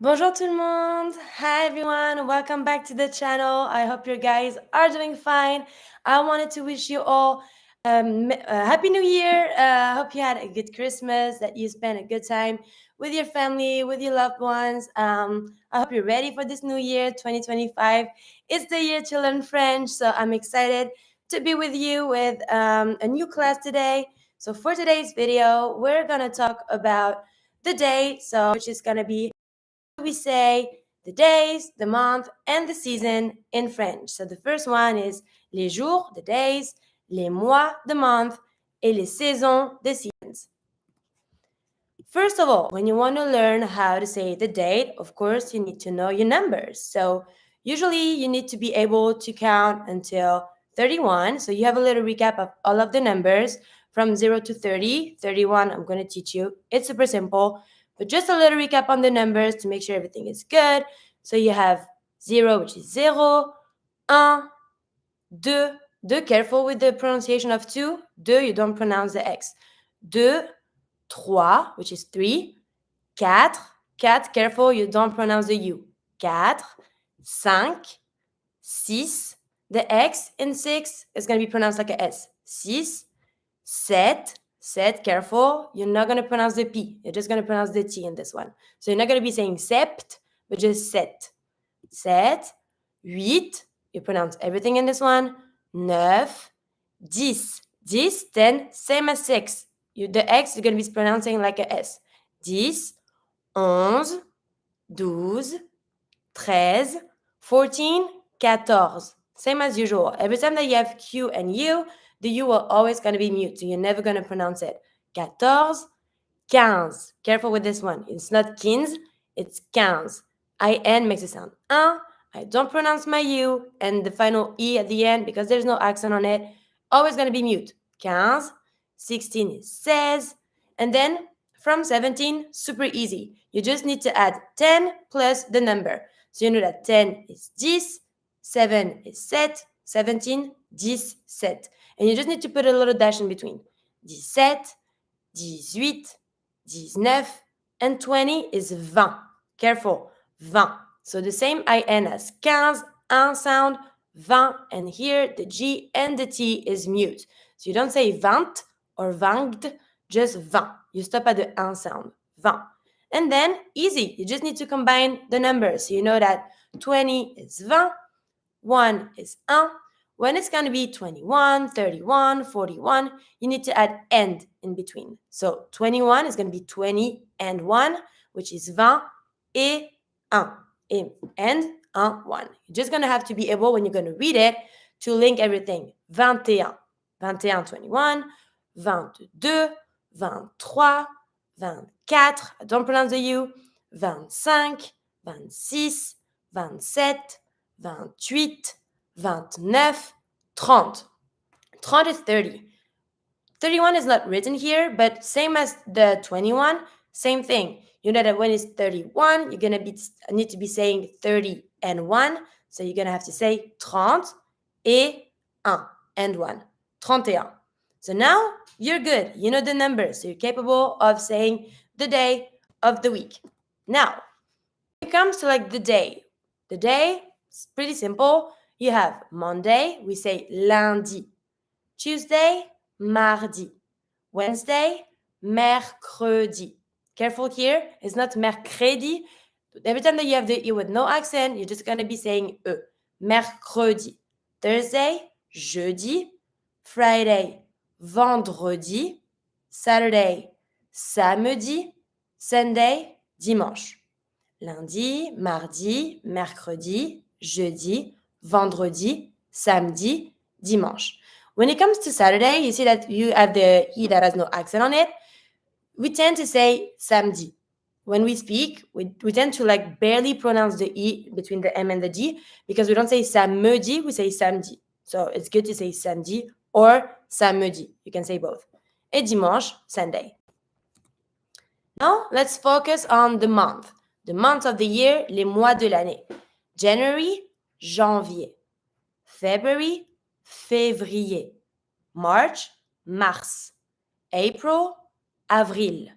Bonjour tout le monde. Hi everyone. Welcome back to the channel. I hope you guys are doing fine. I wanted to wish you all a Happy New Year. I hope you had a good Christmas, that you spent a good time with your family, with your loved ones. I hope you're ready for this new year, 2025. It's the year to learn French, so I'm excited to be with you with a new class today. So for today's video, we're gonna talk about the day, which is gonna be we say the days, the month, and the season in French. So the first one is les jours, the days, les mois, the month, et les saisons, the seasons. First of all, when you want to learn how to say the date, of course, you need to know your numbers. So usually you need to be able to count until 31. So you have a little recap of all of the numbers from 0 to 30. 31, I'm going to teach you. It's super simple, but just a little recap on the numbers to make sure everything is good. So you have 0, which is 0, 1, 2, 2, careful with the pronunciation of 2. 2, you don't pronounce the X. 2, 3, which is 3, 4, 4, careful, you don't pronounce the U. 4, 5, 6, the X in 6 is going to be pronounced like a S. 6, 7, 7, careful, you're not going to pronounce the P. You're just going to pronounce the T in this one. So you're not going to be saying sept, but just set. 7, 8, you pronounce everything in this one. 9, 10, 10, 10, same as 6. The X, you're going to be pronouncing like a S. 10, 11, 12, 13, 14, 14. Same as usual. Every time that you have Q and U, the U will always going to be mute, so you're never going to pronounce it. 14, 15. Careful with this one. It's not 15, it's 15. IN makes a sound. I don't pronounce my U and the final E at the end because there's no accent on it. Always going to be mute. 15, 16 is 16. And then from 17, super easy. You just need to add 10 plus the number. So you know that 10 is 10, 7 is 7, 17, 10, 7. And you just need to put a little dash in between. 17, 18, 19, and 20 is 20. Careful, 20. So the same IN as 15, un sound, 20, and here the G and the T is mute. So you don't say 20 or 20, just 20. You stop at the un sound, 20. And then, easy, you just need to combine the numbers. So you know that 20 is 20, 1 is 1. When it's going to be 21, 31, 41, you need to add and in between. So 21 is going to be 20 and 1, which is 20 et 1. And 1, 1. You're just going to have to be able, when you're going to read it, to link everything. 21, 21, 21, 22, 23, 24, I don't pronounce the U, 25, 26, 27, 28, 29, 30. 30 is 30. 31 is not written here, but same as the 21, same thing. You know that when it's 31, you're going to need to be saying 30 and 1. So you're going to have to say 30 et 1 and 1. 31. So now you're good. You know the numbers. So you're capable of saying the day of the week. Now, when it comes to like the day is pretty simple. You have Monday, we say lundi. Tuesday, mardi. Wednesday, mercredi. Careful here, it's not mercredi. Every time that you have the E with no accent, you're just going to be saying E. Mercredi. Thursday, jeudi. Friday, vendredi. Saturday, samedi. Sunday, dimanche. Lundi, mardi, mercredi, jeudi, vendredi, samedi, dimanche. When it comes to Saturday, you see that you have the E that has no accent on it. We tend to say samedi. When we speak, we tend to like barely pronounce the E between the M and the D because we don't say samedi, we say samedi. So it's good to say samedi or samedi. You can say both. Et dimanche, Sunday. Now, let's focus on the month. The months of the year, les mois de l'année. January, janvier. February, février. March, mars. April, avril.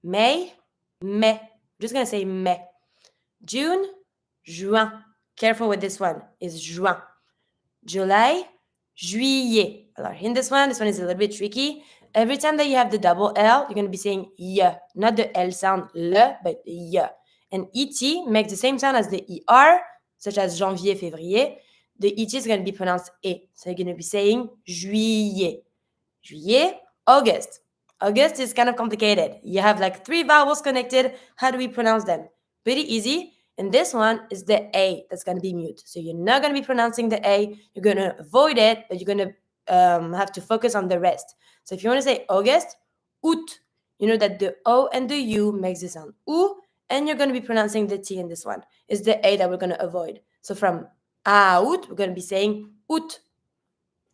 May, mai. I'm just going to say mai. June, juin. Careful with this one, is juin. July, juillet. In this one is a little bit tricky. Every time that you have the double L, you're going to be saying y, not the L sound, le, but y. And et makes the same sound as the er, such as janvier, février. The et is going to be pronounced e. So you're going to be saying juillet. Juillet, August. August is kind of complicated. You have like 3 vowels connected. How do we pronounce them? Pretty easy. And this one is the A that's going to be mute. So you're not going to be pronouncing the A. You're going to avoid it, but you're going to have to focus on the rest. So if you want to say August, août, you know that the O and the U makes the sound ou, and you're going to be pronouncing the T in this one. It's the A that we're going to avoid. So from août, we're going to be saying août.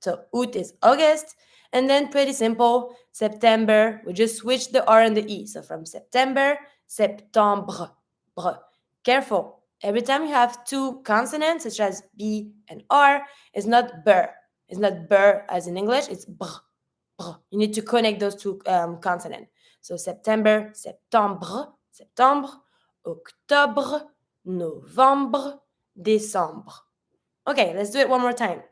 So août is August. And then pretty simple, September, we just switch the R and the E. So from September, septembre. Careful. Every time you have 2 consonants, such as B and R, it's not br. It's not br as in English, it's br. You need to connect those 2 consonants. So September, septembre, septembre, octobre, novembre, décembre. Okay, let's do it one more time.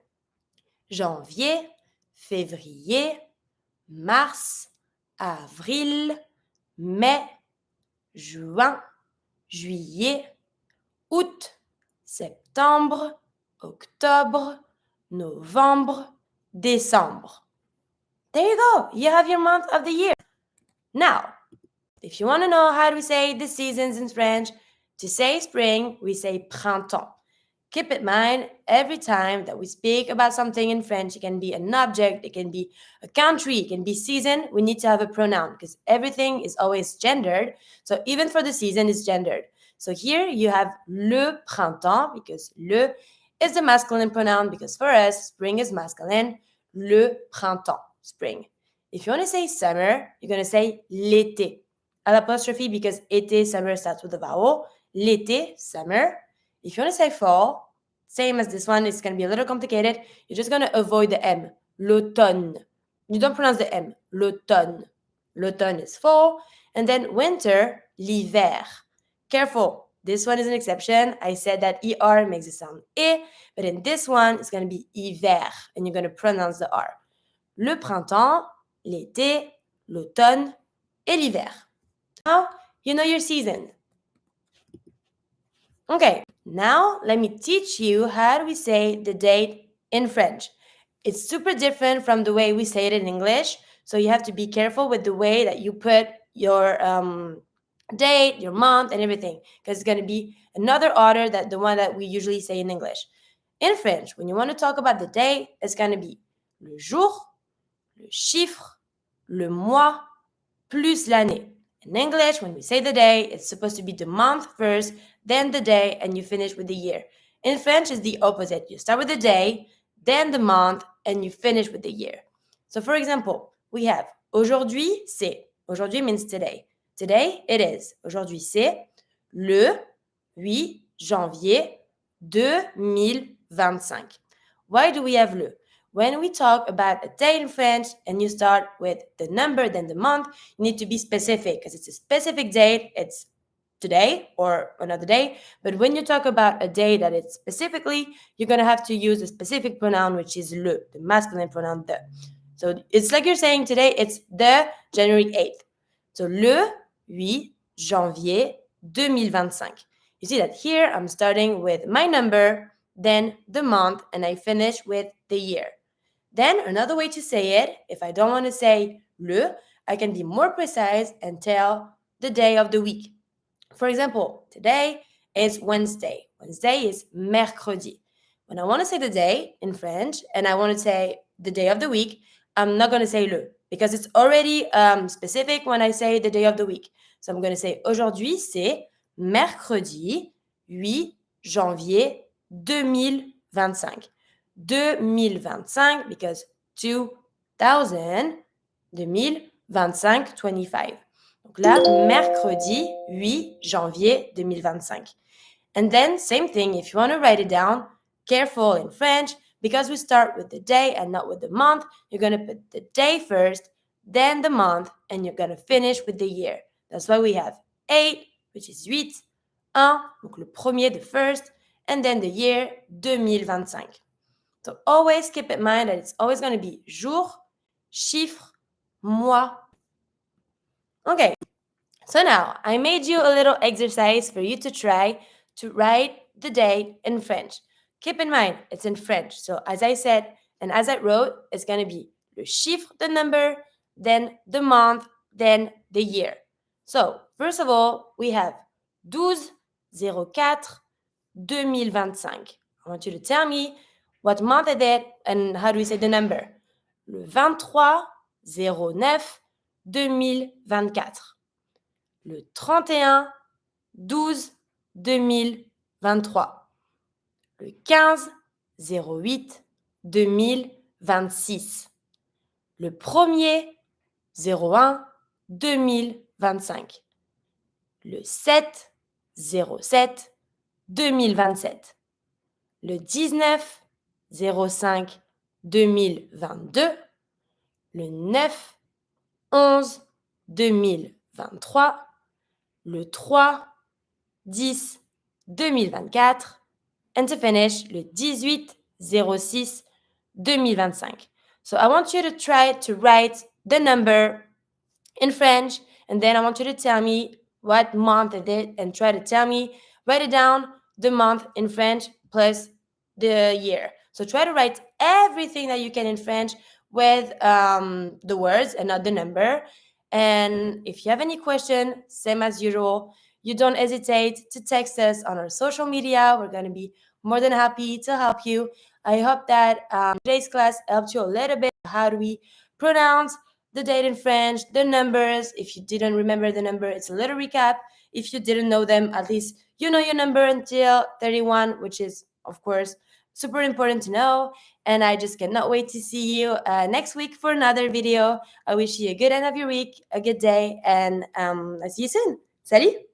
Janvier, février, mars, avril, mai, juin, juillet, août, septembre, octobre, novembre, décembre. There you go. You have your month of the year. Now, if you want to know how do we say the seasons in French, to say spring, we say printemps. Keep in mind, every time that we speak about something in French, it can be an object, it can be a country, it can be season, we need to have a pronoun because everything is always gendered. So even for the season, it's gendered. So here you have le printemps because le is the masculine pronoun because for us, spring is masculine. Le printemps, spring. If you want to say summer, you're going to say l'été. L'apostrophe because été, summer starts with a vowel. L'été, summer. If you want to say fall, same as this one, it's going to be a little complicated. You're just going to avoid the M. L'automne. You don't pronounce the M. L'automne. L'automne is fall. And then winter, l'hiver. Careful. This one is an exception. I said that ER makes it sound E, but in this one, it's going to be hiver, and you're going to pronounce the R. Le printemps, l'été, l'automne, et l'hiver. Now, you know your season. Okay, now let me teach you how do we say the date in French. It's super different from the way we say it in English, so you have to be careful with the way that you put your date, your month, and everything, because it's going to be another order than the one that we usually say in English. In French, when you want to talk about the date, it's going to be le jour, le chiffre, le mois, plus l'année. In English, when we say the day, it's supposed to be the month first, then the day, and you finish with the year. In French, it's the opposite. You start with the day, then the month, and you finish with the year. So for example, we have aujourd'hui, c'est. Aujourd'hui means today. Today, it is. Aujourd'hui, c'est le 8 janvier 2025. Why do we have le? When we talk about a date in French and you start with the number, then the month, you need to be specific because it's a specific date. It's today or another day. But when you talk about a day that it's specifically, you're going to have to use a specific pronoun, which is le, the masculine pronoun the. So it's like you're saying today, it's the January 8th. So le 8 janvier 2025. You see that here I'm starting with my number, then the month, and I finish with the year. Then another way to say it, if I don't want to say le, I can be more precise and tell the day of the week. For example, today is Wednesday. Wednesday is mercredi. When I want to say the day in French and I want to say the day of the week, I'm not going to say le because it's already specific when I say the day of the week. So I'm going to say aujourd'hui, c'est mercredi 8 janvier 2025. 2025 because 2000, 2025, 25. Donc là, mercredi 8 janvier 2025. And then, same thing, if you want to write it down, careful in French, because we start with the day and not with the month, you're going to put the day first, then the month, and you're going to finish with the year. That's why we have 8, which is 8, 1, donc le premier, the first, and then the year 2025. So always keep in mind that it's always going to be jour, chiffre, mois. Okay, so now I made you a little exercise for you to try to write the date in French. Keep in mind, it's in French. So as I said, and as I wrote, it's going to be le chiffre, the number, then the month, then the year. So first of all, we have 12-04-2025. I want you to tell me what month is it and how do we say the number? Le 23-09-2024. Le 31-12-2023. Le 15-08-2026. Le 1er 01-2025. Le 7-07-2027. Le 19-05-2022. Le 9-11-2023. Le 3-10-2024. And to finish, le 18-06-2025. So I want you to try to write the number in French, and then I want you to tell me what month it is, and try to tell me, write it down, the month in French plus the year. So try to write everything that you can in French with the words and not the number. And if you have any question, same as usual, you don't hesitate to text us on our social media. We're going to be more than happy to help you. I hope that today's class helped you a little bit. How do we pronounce the date in French, the numbers? If you didn't remember the number, it's a little recap. If you didn't know them, at least you know your number until 31, which is, of course, super important to know. And I just cannot wait to see you next week for another video. I wish you a good end of your week, a good day, and I'll see you soon. Salut!